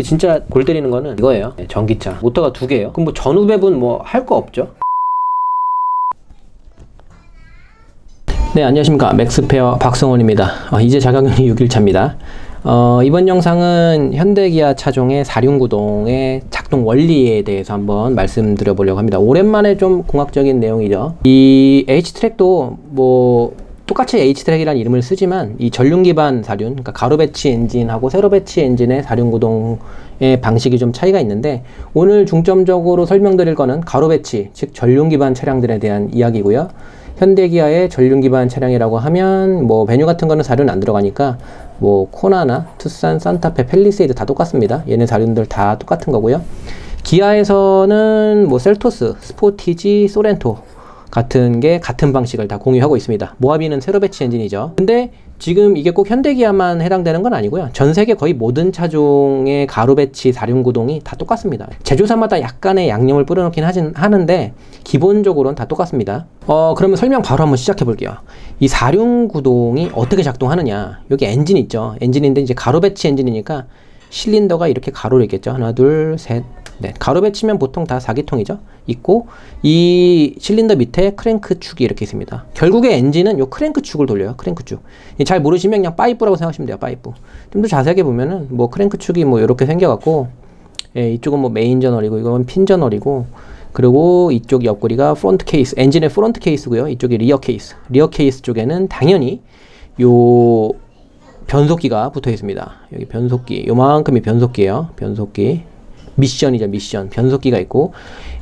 진짜 골 때리는 거는 이거예요. 전기차 모터가 2개예요. 그럼 뭐 전후배분 뭐 할 거 없죠. 네, 안녕하십니까. 맥스페어 박성원입니다. 이제 자가격리 6일차입니다. 이번 영상은 현대기아 차종의 4륜구동의 작동 원리에 대해서 한번 말씀드려 보려고 합니다. 오랜만에 좀 공학적인 내용이죠. 이 H트랙도 뭐 똑같이 H트랙이라는 이름을 쓰지만 이 전륜 기반 4륜, 그러니까 가로 배치 엔진하고 세로 배치 엔진의 4륜구동의 방식이 좀 차이가 있는데, 오늘 중점적으로 설명드릴 거는 가로 배치, 즉 전륜 기반 차량들에 대한 이야기고요. 현대기아의 전륜 기반 차량이라고 하면 뭐 메뉴 같은 거는 4륜 안 들어가니까 뭐 코나나, 투싼, 산타페, 팰리세이드 다 똑같습니다. 얘네 4륜들 다 똑같은 거고요. 기아에서는 뭐 셀토스, 스포티지, 소렌토 같은 게 같은 방식을 다 공유하고 있습니다. 모하비는 세로 배치 엔진이죠. 근데 지금 이게 꼭 현대기아만 해당되는 건 아니고요. 전 세계 거의 모든 차종의 가로 배치 4륜 구동이 다 똑같습니다. 제조사마다 약간의 양념을 뿌려놓긴 하는데 기본적으로는 다 똑같습니다. 그러면 설명 바로 한번 시작해 볼게요. 이 4륜 구동이 어떻게 작동하느냐. 여기 엔진 있죠. 엔진인데 이제 가로 배치 엔진이니까 실린더가 이렇게 가로로 있겠죠. 하나, 둘, 셋, 넷. 가로 배치면 보통 다 4기통이죠. 있고, 이 실린더 밑에 크랭크 축이 이렇게 있습니다. 결국에 엔진은 요 크랭크 축을 돌려요. 크랭크 축. 잘 모르시면 그냥 파이프라고 생각하시면 돼요. 파이프. 좀 더 자세하게 보면은 뭐 크랭크 축이 뭐 이렇게 생겨갖고, 이쪽은 뭐 메인 저널이고 이건 핀 저널이고, 그리고 이쪽 옆구리가 프론트 케이스, 엔진의 프론트 케이스고요. 이쪽이 리어 케이스. 리어 케이스 쪽에는 당연히 요 변속기가 붙어 있습니다. 여기 변속기, 요만큼이 변속기예요. 변속기. 미션이죠, 미션. 변속기가 있고,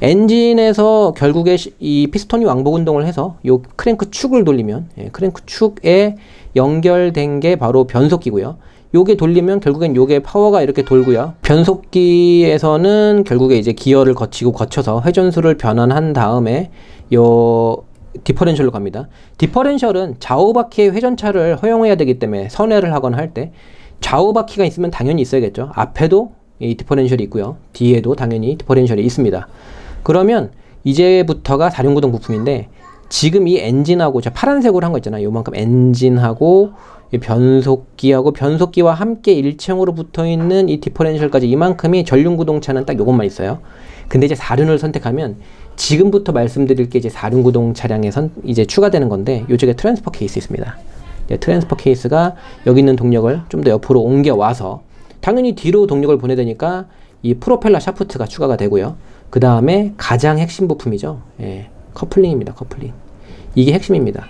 엔진에서 결국에 이 피스톤이 왕복 운동을 해서 요 크랭크 축을 돌리면, 크랭크 축에 연결된 게 바로 변속기고요. 요게 돌리면 결국엔 요게 파워가 이렇게 돌고요. 변속기에서는 결국에 이제 기어를 거쳐서 회전수를 변환한 다음에 요 디퍼렌셜로 갑니다. 디퍼렌셜은 좌우 바퀴의 회전차를 허용해야 되기 때문에 선회를 하거나 할 때 좌우 바퀴가 있으면 당연히 있어야겠죠. 앞에도 이 디퍼렌셜이 있고요. 뒤에도 당연히 디퍼렌셜이 있습니다. 그러면 이제부터가 4륜구동 부품인데, 지금 이 엔진하고 제가 파란색으로 한 거 있잖아요. 요만큼 엔진하고 이 변속기하고 변속기와 함께 일체형으로 붙어있는 이 디퍼렌셜까지 이만큼이 전륜구동차는 딱 요것만 있어요. 근데 이제 4륜을 선택하면 지금부터 말씀드릴 게 이제 4륜구동 차량에 이제 추가되는 건데, 요쪽에 트랜스퍼 케이스 있습니다. 트랜스퍼 케이스가 여기 있는 동력을 좀 더 옆으로 옮겨와서 당연히 뒤로 동력을 보내야 되니까 이 프로펠러 샤프트가 추가가 되고요. 그 다음에 가장 핵심 부품이죠. 커플링입니다. 커플링. 이게 핵심입니다.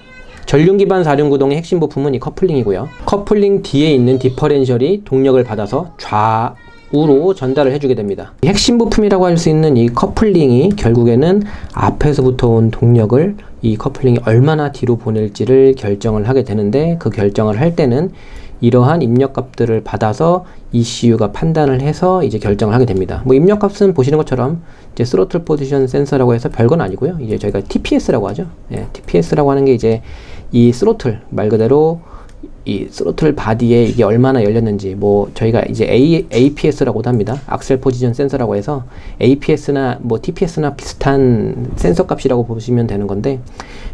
전륜 기반 4륜 구동의 핵심 부품은 이 커플링이고요. 커플링 뒤에 있는 디퍼렌셜이 동력을 받아서 좌우로 전달을 해주게 됩니다. 핵심 부품이라고 할 수 있는 이 커플링이 결국에는 앞에서부터 온 동력을 이 커플링이 얼마나 뒤로 보낼지를 결정을 하게 되는데, 그 결정을 할 때는 이러한 입력값들을 받아서 ECU가 판단을 해서 이제 결정을 하게 됩니다. 뭐 입력값은 보시는 것처럼 이제 스로틀 포지션 센서라고 해서 별건 아니고요. 이제 저희가 TPS라고 하죠. TPS라고 하는 게 이제 이 스로틀, 말 그대로 이 스로틀 바디에 이게 얼마나 열렸는지, 뭐 저희가 이제 APS라고도 합니다. 악셀 포지션 센서라고 해서 APS나 뭐 TPS나 비슷한 센서 값이라고 보시면 되는 건데,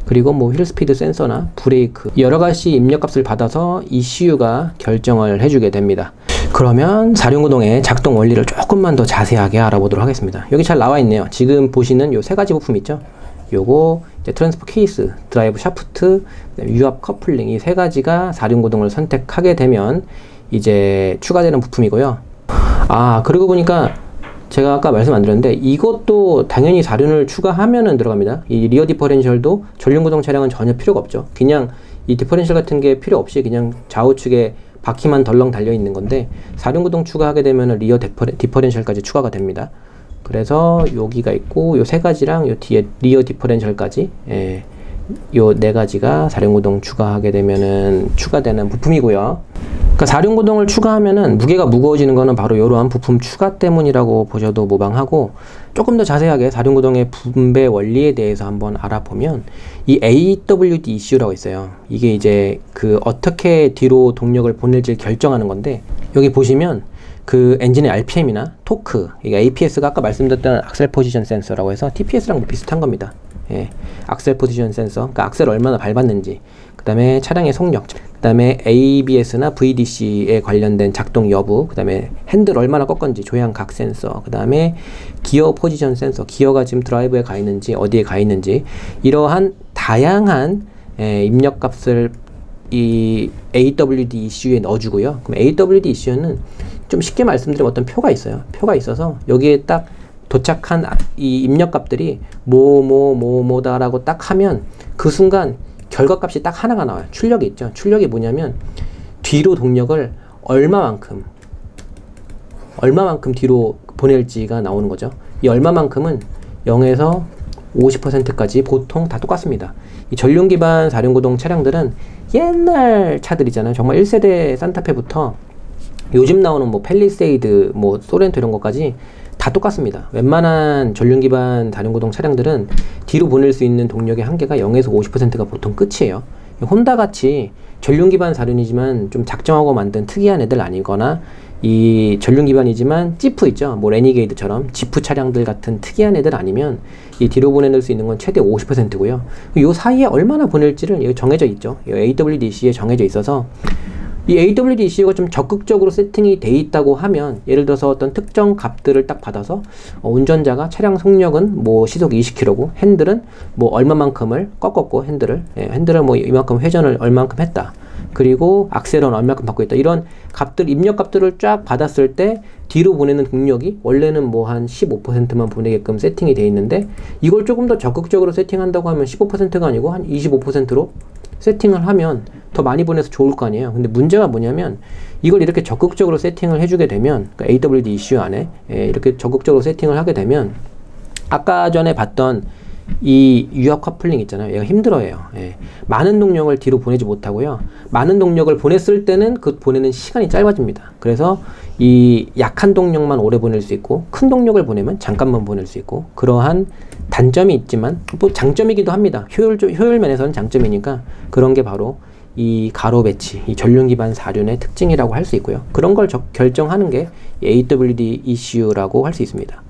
그리고 뭐 휠 스피드 센서나 브레이크 여러 가지 입력값을 받아서 ECU가 결정을 해주게 됩니다. 그러면 4륜구동의 작동 원리를 조금만 더 자세하게 알아보도록 하겠습니다. 여기 잘 나와 있네요. 지금 보시는 요 세 가지 부품 있죠? 요거 이제 트랜스퍼 케이스, 드라이브 샤프트, 유압 커플링, 이 세 가지가 4륜구동을 선택하게 되면 이제 추가되는 부품이고요. 그러고 보니까 제가 아까 말씀 안 드렸는데, 이것도 당연히 4륜을 추가하면은 들어갑니다. 이 리어 디퍼렌셜도 전륜구동 차량은 전혀 필요가 없죠. 그냥 이 디퍼렌셜 같은 게 필요 없이 그냥 좌우측에 바퀴만 덜렁 달려 있는 건데, 4륜구동 추가하게 되면은 리어 디퍼렌셜까지 추가가 됩니다. 그래서 여기가 있고 요 세 가지랑 요 뒤에 리어 디퍼렌셜까지, 요 네 가지가 4륜구동 추가하게 되면은 추가되는 부품이고요. 그러니까 4륜구동을 추가하면은 무게가 무거워지는 거는 바로 이러한 부품 추가 때문이라고 보셔도 무방하고, 조금 더 자세하게 4륜구동의 분배 원리에 대해서 한번 알아보면 이 AWD ECU라고 있어요. 이게 이제 그 어떻게 뒤로 동력을 보낼지 결정하는 건데, 여기 보시면 그 엔진의 RPM이나 토크, 이게 APS가 아까 말씀드렸던 악셀 포지션 센서라고 해서 TPS랑 비슷한 겁니다. 악셀 포지션 센서, 그러니까 악셀 얼마나 밟았는지, 그 다음에 차량의 속력, 그 다음에 ABS나 VDC에 관련된 작동 여부, 그 다음에 핸들 얼마나 꺾었는지 조향각 센서, 그 다음에 기어 포지션 센서, 기어가 지금 드라이브에 가 있는지 어디에 가 있는지, 이러한 다양한 입력값을 이 AWD ECU에 넣어주고요. 그럼 AWD ECU는 좀 쉽게 말씀드리면 어떤 표가 있어요. 표가 있어서 여기에 딱 도착한 이 입력값들이 뭐다라고 딱 하면 그 순간 결과값이 딱 하나가 나와요. 출력이 있죠. 출력이 뭐냐면 뒤로 동력을 얼마만큼 뒤로 보낼지가 나오는 거죠. 이 얼마만큼은 0에서 50%까지 보통 다 똑같습니다. 이 전륜 기반 4륜구동 차량들은 옛날 차들이잖아요. 정말 1세대 산타페부터 요즘 나오는 뭐 팰리세이드, 뭐 소렌토 이런 것까지 다 똑같습니다. 웬만한 전륜 기반 4륜구동 차량들은 뒤로 보낼 수 있는 동력의 한계가 0에서 50%가 보통 끝이에요. 혼다 같이 전륜 기반 4륜이지만 좀 작정하고 만든 특이한 애들 아니거나 이 전륜 기반이지만 지프 있죠. 뭐 레니게이드처럼 지프 차량들 같은 특이한 애들 아니면 이 뒤로 보내낼 수 있는 건 최대 50%고요. 요 사이에 얼마나 보낼지를 정해져 있죠. AWDC에 정해져 있어서 이 AWD ECU가 좀 적극적으로 세팅이 돼 있다고 하면, 예를 들어서 어떤 특정 값들을 딱 받아서 운전자가 차량 속력은 뭐 시속 20km고 핸들은 뭐 얼마만큼을 꺾었고 핸들을 뭐 이만큼 회전을 얼마만큼 했다, 그리고 악셀은 얼마만큼 받고 있다, 이런 값들, 입력 값들을 쫙 받았을 때 뒤로 보내는 동력이 원래는 뭐 한 15%만 보내게끔 세팅이 돼 있는데, 이걸 조금 더 적극적으로 세팅한다고 하면 15%가 아니고 한 25%로 세팅을 하면 더 많이 보내서 좋을 거 아니에요. 근데 문제가 뭐냐면 이걸 이렇게 적극적으로 세팅을 해주게 되면, 그러니까 AWD ECU 안에 이렇게 적극적으로 세팅을 하게 되면 아까 전에 봤던 이 유압 커플링 있잖아요. 얘가 힘들어해요. 많은 동력을 뒤로 보내지 못하고요. 많은 동력을 보냈을 때는 그 보내는 시간이 짧아집니다. 그래서 이 약한 동력만 오래 보낼 수 있고 큰 동력을 보내면 잠깐만 보낼 수 있고, 그러한 단점이 있지만 또 장점이기도 합니다. 효율 면에서는 장점이니까 그런 게 바로 이 가로 배치, 이 전륜 기반 4륜의 특징이라고 할 수 있고요. 그런 걸 결정하는 게 AWD ECU라고 할 수 있습니다.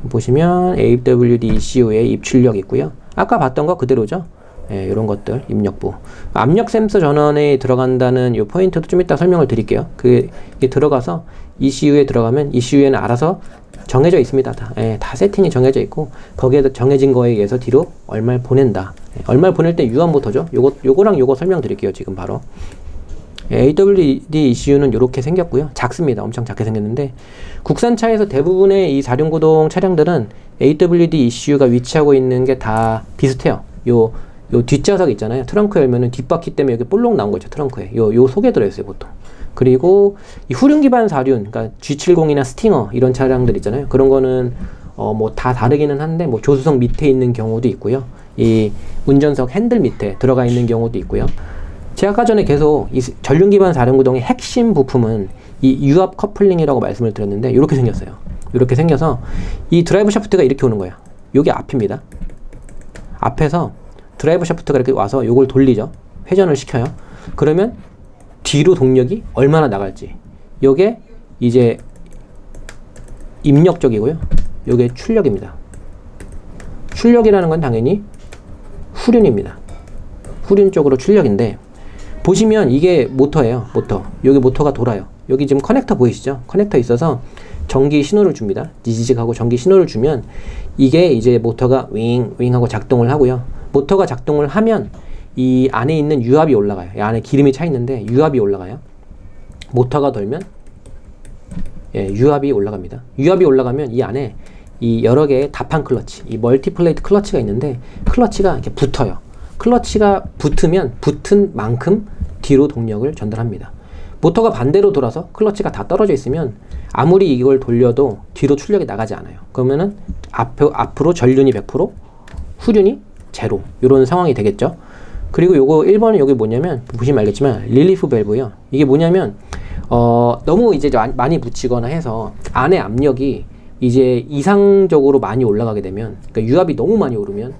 보시면 AWD ECU의 입출력 있고요. 아까 봤던 거 그대로죠. 이런 것들, 입력부. 압력 센서 전원에 들어간다는 이 포인트도 좀 이따 설명을 드릴게요. 그게 들어가서 ECU에 들어가면 ECU에는 알아서 정해져 있습니다. 다 세팅이 정해져 있고 거기에 정해진 거에 의해서 뒤로 얼마를 보낸다. 얼마를 보낼 때 유압 모터죠. 요거랑 요거 설명드릴게요. 지금 바로. AWD ECU는 이렇게 생겼고요. 작습니다. 엄청 작게 생겼는데 국산차에서 대부분의 이 4륜구동 차량들은 AWD ECU가 위치하고 있는 게 다 비슷해요. 요 뒷좌석 있잖아요. 트렁크 열면은 뒷바퀴 때문에 여기 볼록 나온 거죠. 트렁크에. 요 속에 들어있어요. 보통. 그리고 이 후륜 기반 4륜, 그러니까 G70이나 스팅어 이런 차량들 있잖아요. 그런 거는 뭐 다 다르기는 한데 뭐 조수석 밑에 있는 경우도 있고요. 이 운전석 핸들 밑에 들어가 있는 경우도 있고요. 제가 아까 전에 계속 이 전륜 기반 4륜구동의 핵심 부품은 이 유압 커플링이라고 말씀을 드렸는데 이렇게 생겼어요. 이렇게 생겨서 이 드라이브 샤프트가 이렇게 오는 거예요. 요게 앞입니다. 앞에서 드라이브 샤프트가 이렇게 와서 요걸 돌리죠. 회전을 시켜요. 그러면 뒤로 동력이 얼마나 나갈지, 요게 이제 입력적이고요. 요게 출력입니다. 출력이라는 건 당연히 후륜입니다. 후륜 쪽으로 출력인데, 보시면 이게 모터예요. 모터. 여기 모터가 돌아요. 여기 지금 커넥터 보이시죠? 커넥터 있어서 전기 신호를 줍니다. 지지직하고 전기 신호를 주면 이게 이제 모터가 윙 하고 작동을 하고요. 모터가 작동을 하면 이 안에 있는 유압이 올라가요. 이 안에 기름이 차 있는데 유압이 올라가요. 모터가 돌면 유압이 올라갑니다. 유압이 올라가면 이 안에 이 여러 개의 다판 클러치, 이 멀티플레이트 클러치가 있는데 클러치가 이렇게 붙어요. 클러치가 붙으면 붙은 만큼 뒤로 동력을 전달합니다. 모터가 반대로 돌아서 클러치가 다 떨어져 있으면 아무리 이걸 돌려도 뒤로 출력이 나가지 않아요. 그러면은 앞으로 전륜이 100%, 후륜이 제로, 이런 상황이 되겠죠. 그리고 요거 1번은 여기 뭐냐면 보시면 알겠지만 릴리프 밸브요. 이게 뭐냐면 너무 이제 많이 붙이거나 해서 안에 압력이 이제 이상적으로 많이 올라가게 되면, 그러니까 유압이 너무 많이 오르면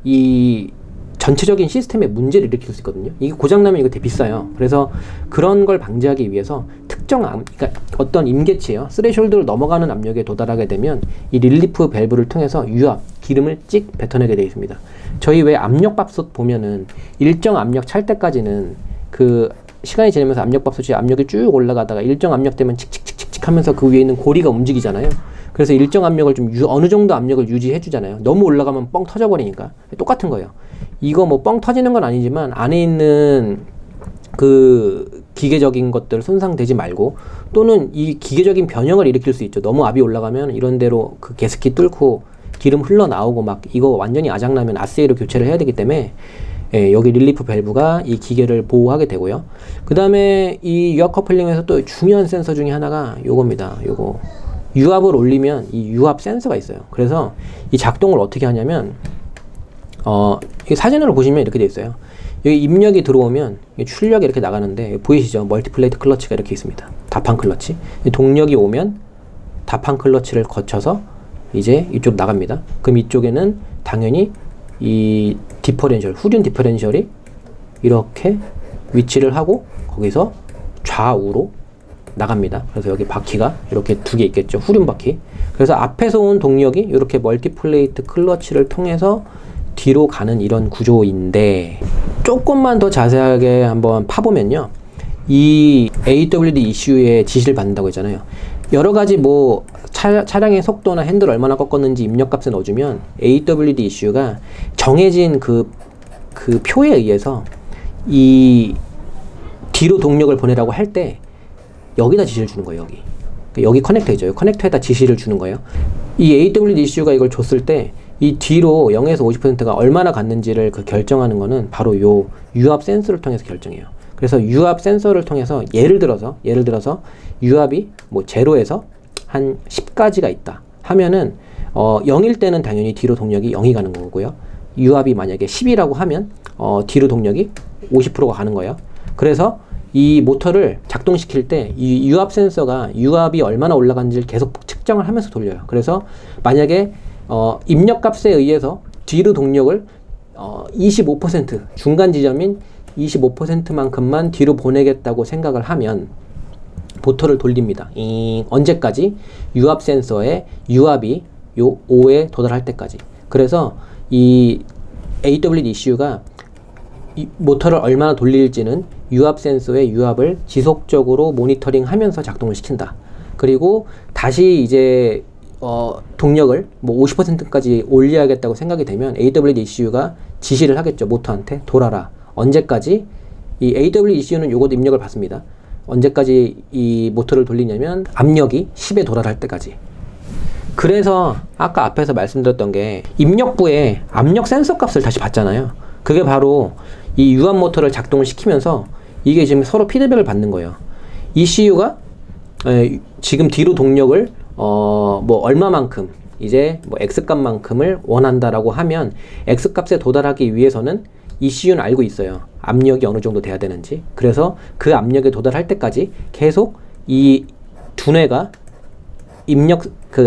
이 전체적인 시스템에 문제를 일으킬 수 있거든요. 이게 고장나면 이거 되게 비싸요. 그래서 그런 걸 방지하기 위해서 그러니까 어떤 임계치예요. 스레숄드를 넘어가는 압력에 도달하게 되면 이 릴리프 밸브를 통해서 유압, 기름을 찍 뱉어내게 되어 있습니다. 저희 왜 압력밥솥 보면은 일정 압력 찰 때까지는 그 시간이 지나면서 압력밥솥이 압력이 쭉 올라가다가 일정 압력 되면 칙칙칙칙칙 하면서 그 위에 있는 고리가 움직이잖아요. 그래서 일정 압력을 좀 어느 정도 압력을 유지해 주잖아요. 너무 올라가면 뻥 터져버리니까. 똑같은 거예요. 이거 뭐 뻥 터지는 건 아니지만 안에 있는 그 기계적인 것들 손상되지 말고, 또는 이 기계적인 변형을 일으킬 수 있죠. 너무 압이 올라가면 이런 대로 그 가스키 뚫고 기름 흘러나오고 막 이거 완전히 아작나면 아세이로 교체를 해야 되기 때문에 여기 릴리프 밸브가 이 기계를 보호하게 되고요. 그 다음에 이 유압 커플링에서 또 중요한 센서 중에 하나가 요겁니다. 요거 유압을 올리면 이 유압 센서가 있어요. 그래서 이 작동을 어떻게 하냐면 이 사진으로 보시면 이렇게 돼 있어요. 여기 입력이 들어오면 출력이 이렇게 나가는데 보이시죠? 멀티플레이트 클러치가 이렇게 있습니다. 다판 클러치. 동력이 오면 다판 클러치를 거쳐서 이제 이쪽 나갑니다. 그럼 이쪽에는 당연히 이 디퍼렌셜, 후륜 디퍼렌셜이 이렇게 위치를 하고 거기서 좌우로 나갑니다. 그래서 여기 바퀴가 이렇게 두 개 있겠죠. 후륜 바퀴. 그래서 앞에서 온 동력이 이렇게 멀티플레이트 클러치를 통해서 뒤로 가는 이런 구조인데, 조금만 더 자세하게 한번 파보면요, 이 AWD ECU에 지시를 받는다고 했잖아요. 여러 가지 뭐 차량의 속도나 핸들 얼마나 꺾었는지 입력값을 넣어주면 AWD ECU가 정해진 그 표에 의해서 이 뒤로 동력을 보내라고 할 때 여기다 지시를 주는 거예요. 여기 커넥터이죠. 커넥터에다 지시를 주는 거예요. 이 AWD ECU가 이걸 줬을 때 이 뒤로 0에서 50%가 얼마나 갔는지를 결정하는 거는 바로 요 유압 센서를 통해서 결정해요. 그래서 유압 센서를 통해서 예를 들어서 유압이 뭐 0에서 한 10까지가 있다 하면은 0일 때는 당연히 뒤로 동력이 0이 가는 거고요. 유압이 만약에 10이라고 하면 뒤로 동력이 50%가 가는 거예요. 그래서 이 모터를 작동시킬 때 이 유압 센서가 유압이 얼마나 올라간지를 계속 측정을 하면서 돌려요. 그래서 만약에 입력값에 의해서 뒤로 동력을 25% 중간 지점인 25%만큼만 뒤로 보내겠다고 생각을 하면 모터를 돌립니다. 언제까지? 유압 센서의 유압이 요 5에 도달할 때까지. 그래서 이 AWD ECU가 이 모터를 얼마나 돌릴지는 유압 센서의 유압을 지속적으로 모니터링 하면서 작동을 시킨다. 그리고 다시 이제 동력을 뭐 50%까지 올려야겠다고 생각이 되면 AWD ECU가 지시를 하겠죠. 모터한테 돌아라. 언제까지? 이 AWD ECU는 요것 입력을 받습니다. 언제까지 이 모터를 돌리냐면 압력이 10에 도달할 때까지. 그래서 아까 앞에서 말씀드렸던 게 입력부에 압력 센서 값을 다시 받잖아요. 그게 바로 이 유압 모터를 작동을 시키면서 이게 지금 서로 피드백을 받는 거예요. ECU가 지금 뒤로 동력을 뭐 얼마만큼 이제 뭐 X값만큼을 원한다라고 하면 X값에 도달하기 위해서는 ECU는 알고 있어요. 압력이 어느 정도 돼야 되는지. 그래서 그 압력에 도달할 때까지 계속 이 두뇌가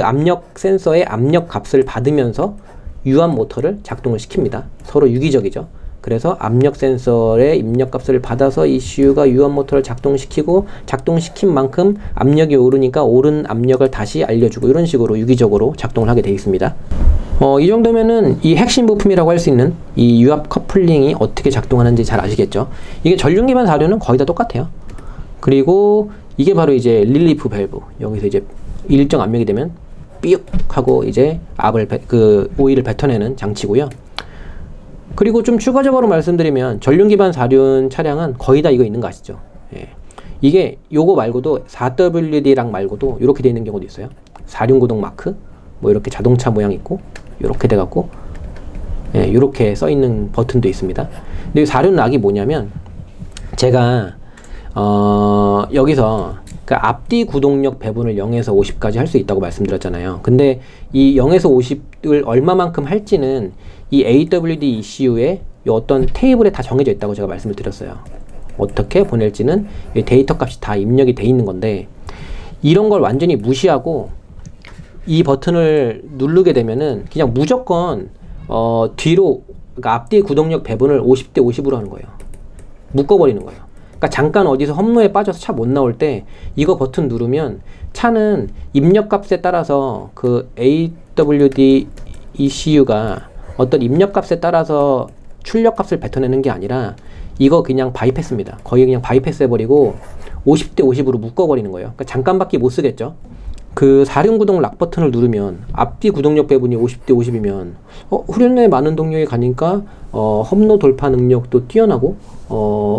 압력 센서의 압력 값을 받으면서 유압 모터를 작동을 시킵니다. 서로 유기적이죠. 그래서 압력 센서의 입력값을 받아서 ECU가 유압 모터를 작동시키고 작동시킨 만큼 압력이 오르니까 오른 압력을 다시 알려주고 이런 식으로 유기적으로 작동을 하게 되어 있습니다. 이 정도면은 이 핵심 부품이라고 할 수 있는 이 유압 커플링이 어떻게 작동하는지 잘 아시겠죠? 이게 전륜 기반 사료는 거의 다 똑같아요. 그리고 이게 바로 이제 릴리프 밸브. 여기서 이제 일정 압력이 되면 삐욱 하고 이제 오일을 뱉어내는 장치고요. 그리고 좀 추가적으로 말씀드리면 전륜 기반 사륜 차량은 거의 다 이거 있는 거 아시죠? 예. 이게 요거 말고도 4WD랑 말고도 이렇게 되어 있는 경우도 있어요. 사륜구동 마크 뭐 이렇게 자동차 모양 있고 이렇게 돼갖고 이렇게 써 있는 버튼도 있습니다. 근데 이 사륜락이 뭐냐면 제가 여기서 그러니까 앞뒤 구동력 배분을 0에서 50까지 할 수 있다고 말씀드렸잖아요. 근데 이 0에서 50을 얼마만큼 할지는 이 AWD ECU에 어떤 테이블에 다 정해져 있다고 제가 말씀을 드렸어요. 어떻게 보낼지는 이 데이터 값이 다 입력이 돼 있는 건데, 이런 걸 완전히 무시하고 이 버튼을 누르게 되면은 그냥 무조건 뒤로, 그러니까 앞뒤 구동력 배분을 50대 50으로 하는 거예요. 묶어버리는 거예요. 그러니까 잠깐 어디서 험로에 빠져서 차 못 나올 때 이거 버튼 누르면 차는 입력값에 따라서 그 AWD ECU가 어떤 입력값에 따라서 출력값을 뱉어내는 게 아니라 이거 그냥 바이패스입니다. 거의 그냥 바이패스 해버리고 50대 50으로 묶어버리는 거예요. 그러니까 잠깐밖에 못 쓰겠죠. 그 4륜구동 락 버튼을 누르면 앞뒤 구동력 배분이 50대 50이면 후륜에 많은 동력이 가니까 험로 돌파 능력도 뛰어나고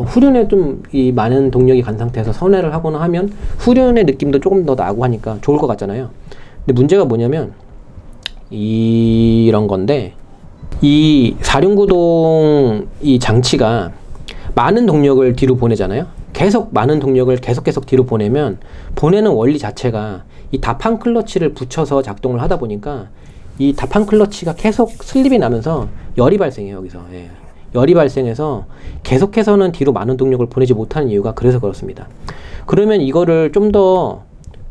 후륜에 좀 이 많은 동력이 간 상태에서 선회를 하거나 하면 후륜의 느낌도 조금 더 나고 하니까 좋을 것 같잖아요. 근데 문제가 뭐냐면 이런 건데, 이 4륜구동 이 장치가 많은 동력을 뒤로 보내잖아요. 계속 많은 동력을 계속 뒤로 보내면 보내는 원리 자체가 이 다판 클러치를 붙여서 작동을 하다 보니까 이 다판 클러치가 계속 슬립이 나면서 열이 발생해요. 여기서 열이 발생해서 계속해서는 뒤로 많은 동력을 보내지 못하는 이유가 그래서 그렇습니다. 그러면 이거를 좀 더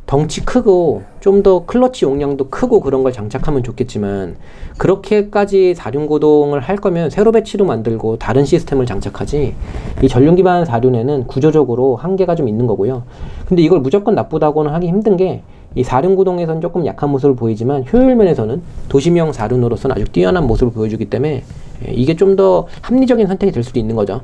덩치 크고 좀 더 클러치 용량도 크고 그런 걸 장착하면 좋겠지만, 그렇게까지 4륜구동을 할 거면 세로 배치로 만들고 다른 시스템을 장착하지, 이 전륜 기반 4륜에는 구조적으로 한계가 좀 있는 거고요. 근데 이걸 무조건 나쁘다고는 하기 힘든 게, 이 4륜구동에서는 조금 약한 모습을 보이지만 효율 면에서는 도심형 4륜으로서는 아주 뛰어난 모습을 보여주기 때문에 이게 좀 더 합리적인 선택이 될 수도 있는 거죠.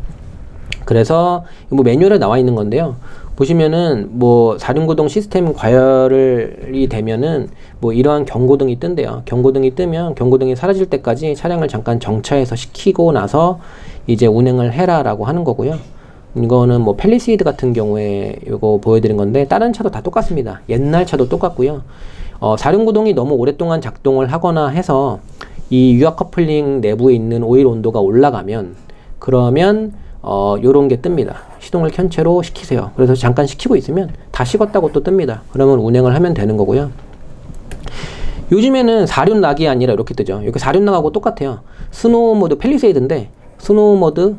그래서 뭐 매뉴얼에 나와 있는 건데요. 보시면은 뭐 4륜구동 시스템 과열이 되면은 뭐 이러한 경고등이 뜬대요. 경고등이 뜨면 경고등이 사라질 때까지 차량을 잠깐 정차해서 식히고 나서 이제 운행을 해라 라고 하는 거고요. 이거는 뭐 팰리세이드 같은 경우에 이거 보여드린 건데, 다른 차도 다 똑같습니다. 옛날 차도 똑같고요. 4륜구동이 너무 오랫동안 작동을 하거나 해서 이 유압 커플링 내부에 있는 오일 온도가 올라가면, 그러면 요런 게 뜹니다. 시동을 켠 채로 식히세요. 그래서 잠깐 식히고 있으면 다 식었다고 또 뜹니다. 그러면 운행을 하면 되는 거고요. 요즘에는 4륜 락이 아니라 이렇게 뜨죠. 이렇게 4륜 락하고 똑같아요. 스노우 모드, 팰리세이드인데 스노우 모드,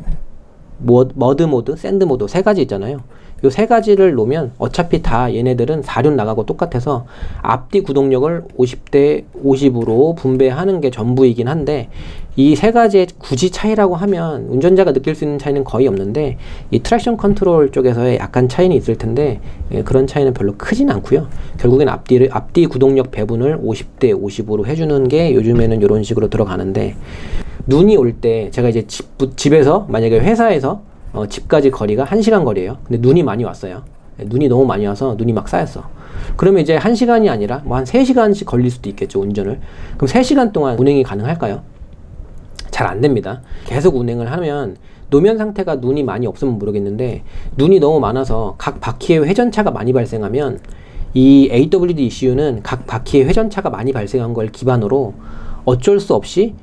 머드 모드, 샌드 모드 세 가지 있잖아요. 요 세 가지를 놓으면 어차피 다 얘네들은 4륜 락하고 똑같아서 앞뒤 구동력을 50대 50으로 분배하는 게 전부이긴 한데, 이 세 가지의 굳이 차이라고 하면 운전자가 느낄 수 있는 차이는 거의 없는데, 이 트랙션 컨트롤 쪽에서의 약간 차이는 있을 텐데 그런 차이는 별로 크진 않고요. 결국엔 앞뒤 구동력 배분을 50대 50으로 해주는 게 요즘에는 이런 식으로 들어가는데, 눈이 올 때 제가 이제 집에서 만약에 회사에서 집까지 거리가 1시간 거리예요. 근데 눈이 많이 왔어요. 눈이 너무 많이 와서 눈이 막 쌓였어. 그러면 이제 1시간이 아니라 뭐 한 3시간씩 걸릴 수도 있겠죠, 운전을. 그럼 3시간 동안 운행이 가능할까요? 잘 안 됩니다. 계속 운행을 하면 노면 상태가 눈이 많이 없으면 모르겠는데, 눈이 너무 많아서 각 바퀴에 회전차가 많이 발생하면 이 AWD ECU는 각 바퀴에 회전차가 많이 발생한 걸 기반으로 어쩔 수 없이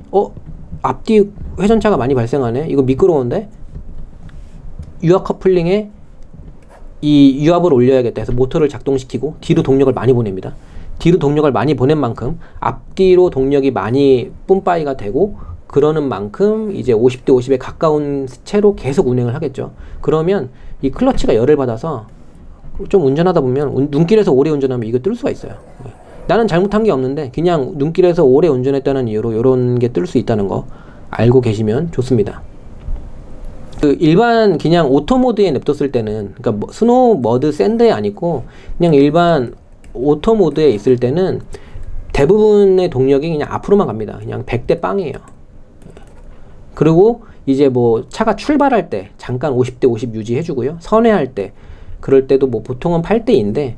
앞뒤 회전차가 많이 발생하네? 이거 미끄러운데? 유압 커플링에 이 유압을 올려야겠다 해서 모터를 작동시키고 뒤로 동력을 많이 보냅니다. 뒤로 동력을 많이 보낸 만큼 앞뒤로 동력이 많이 뿜빠이가 되고, 그러는 만큼 이제 50대 50에 가까운 채로 계속 운행을 하겠죠. 그러면 이 클러치가 열을 받아서 좀 운전하다 보면 눈길에서 오래 운전하면 이거 뜰 수가 있어요. 나는 잘못한 게 없는데 그냥 눈길에서 오래 운전했다는 이유로 이런 게 뜰 수 있다는 거 알고 계시면 좋습니다. 그 일반 그냥 오토 모드에 냅뒀을 때는, 그러니까 뭐 스노우 머드 샌드에 아니고 그냥 일반 오토 모드에 있을 때는 대부분의 동력이 그냥 앞으로만 갑니다. 그냥 100대 빵이에요. 그리고 이제 뭐 차가 출발할 때 잠깐 50대 50 유지해주고요. 선회할 때, 그럴 때도 뭐 보통은 8대인데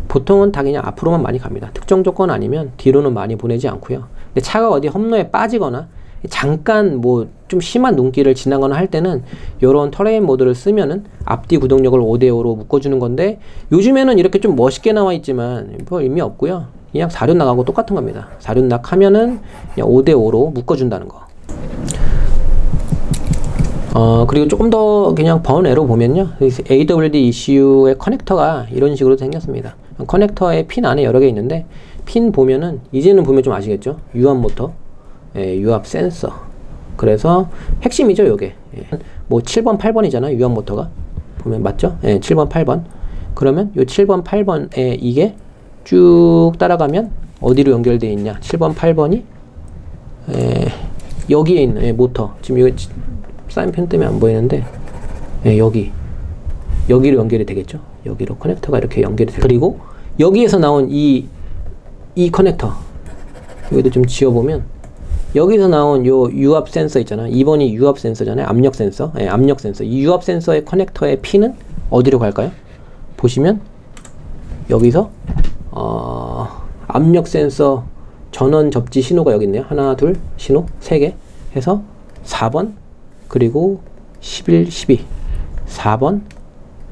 보통은 다 그냥 앞으로만 많이 갑니다. 특정 조건 아니면 뒤로는 많이 보내지 않고요. 근데 차가 어디 험로에 빠지거나 잠깐 뭐 좀 심한 눈길을 지나거나 할 때는 이런 터레인 모드를 쓰면은 앞뒤 구동력을 5대5로 묶어주는 건데, 요즘에는 이렇게 좀 멋있게 나와 있지만 뭐 의미 없고요. 그냥 4륜 락하고 똑같은 겁니다. 4륜 락 하면은 그냥 5대5로 묶어준다는 거. 그리고 조금 더 그냥 번외로 보면요, AWD ECU의 커넥터가 이런 식으로 생겼습니다. 커넥터에 핀 안에 여러 개 있는데, 핀 보면은 이제는 보면 좀 아시겠죠? 유압 모터, 유압 센서. 그래서 핵심이죠, 요게. 뭐 7번 8번이잖아요, 유압 모터가. 보면 맞죠? 7번 8번. 그러면 요 7번 8번에 이게 쭉 따라가면 어디로 연결되어 있냐? 7번 8번이 여기에 있는 모터. 지금 이거 사인펜 때문에 안 보이는데 여기로 연결이 되겠죠. 여기로 커넥터가 이렇게 연결이 되고, 그리고 여기에서 나온 이 커넥터, 여기도 좀 지워보면 여기서 나온 요 유압 센서 있잖아. 2번이 유압 센서잖아요. 압력 센서. 예, 압력 센서. 이 유압 센서의 커넥터의 핀은 어디로 갈까요? 보시면 여기서 압력 센서 전원 접지 신호가 여기 있네요. 하나, 둘, 신호 3개 해서 4번 그리고 11, 12 4번,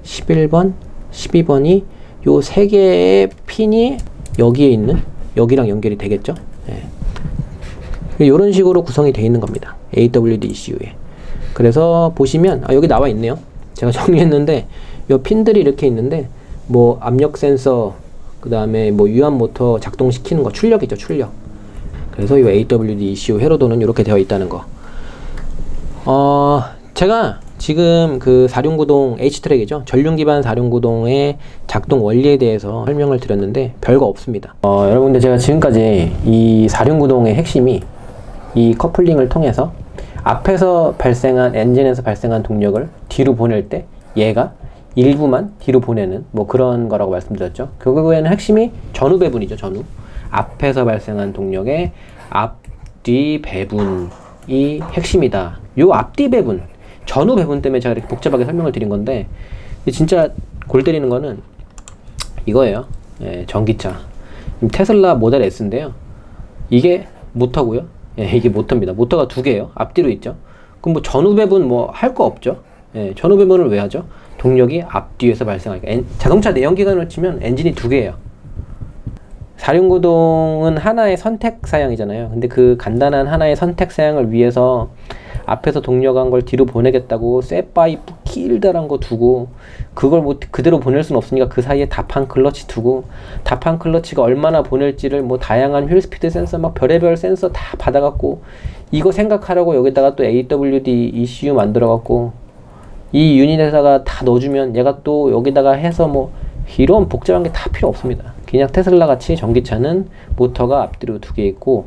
11번, 12번이 요 3개의 핀이 여기에 있는 여기랑 연결이 되겠죠. 예. 이런 식으로 구성이 되어 있는 겁니다. AWD ECU에. 그래서 보시면 여기 나와 있네요. 제가 정리했는데 요 핀들이 이렇게 있는데 뭐 압력 센서 그 다음에 뭐 유압 모터 작동시키는 거 출력이죠. 출력. 그래서 이 AWD ECU 회로도는 이렇게 되어 있다는 거. 제가 지금 그 사륜구동 H트랙이죠. 전륜 기반 사륜구동의 작동 원리에 대해서 설명을 드렸는데 별거 없습니다. 여러분들 제가 지금까지 이 사륜구동의 핵심이 이 커플링을 통해서 앞에서 발생한 엔진에서 발생한 동력을 뒤로 보낼 때 얘가 일부만 뒤로 보내는 뭐 그런 거라고 말씀드렸죠. 결국에는 핵심이 전후 배분이죠. 전후. 앞에서 발생한 동력의 앞뒤 배분이 핵심이다. 요 앞뒤 배분, 전후 배분 때문에 제가 이렇게 복잡하게 설명을 드린 건데 진짜 골 때리는 거는 이거예요. 예, 전기차. 테슬라 모델 S인데요. 이게 모터고요. 예, 이게 모터입니다. 모터가 2개예요. 앞뒤로 있죠. 그럼 뭐 전후 배분 뭐 할 거 없죠. 예, 전후 배분을 왜 하죠? 동력이 앞뒤에서 발생하니까. 자동차 내연기관으로 치면 엔진이 2개예요. 사륜구동은 하나의 선택 사양이잖아요. 근데 그 간단한 하나의 선택 사양을 위해서 앞에서 동력한 걸 뒤로 보내겠다고 쇠파이프 길다란 거 두고 그걸 뭐 그대로 보낼 수는 없으니까 그 사이에 다판 클러치 두고 다판 클러치가 얼마나 보낼지를 뭐 다양한 휠 스피드 센서 막 별의별 센서 다 받아갖고 이거 생각하려고 여기다가 또 AWD ECU 만들어갖고 이 유닛에다가 다 넣어주면 얘가 또 여기다가 해서 뭐 이런 복잡한 게 다 필요 없습니다. 그냥 테슬라 같이 전기차는 모터가 앞뒤로 2개 있고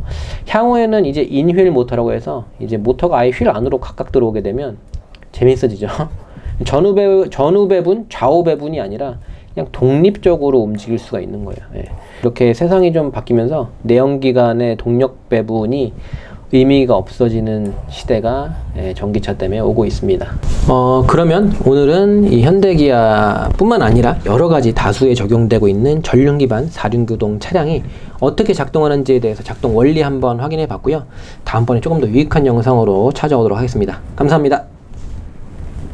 향후에는 이제 인휠 모터라고 해서 이제 모터가 아예 휠 안으로 각각 들어오게 되면 재밌어지죠. 전후 배분, 좌우 배분이 아니라 그냥 독립적으로 움직일 수가 있는 거예요. 예. 이렇게 세상이 좀 바뀌면서 내연기관의 동력 배분이 의미가 없어지는 시대가 전기차 때문에 오고 있습니다. 그러면 오늘은 이 현대기아 뿐만 아니라 여러가지 다수에 적용되고 있는 전륜 기반 사륜구동 차량이 어떻게 작동하는지에 대해서 작동 원리 한번 확인해 봤고요. 다음번에 조금 더 유익한 영상으로 찾아오도록 하겠습니다. 감사합니다.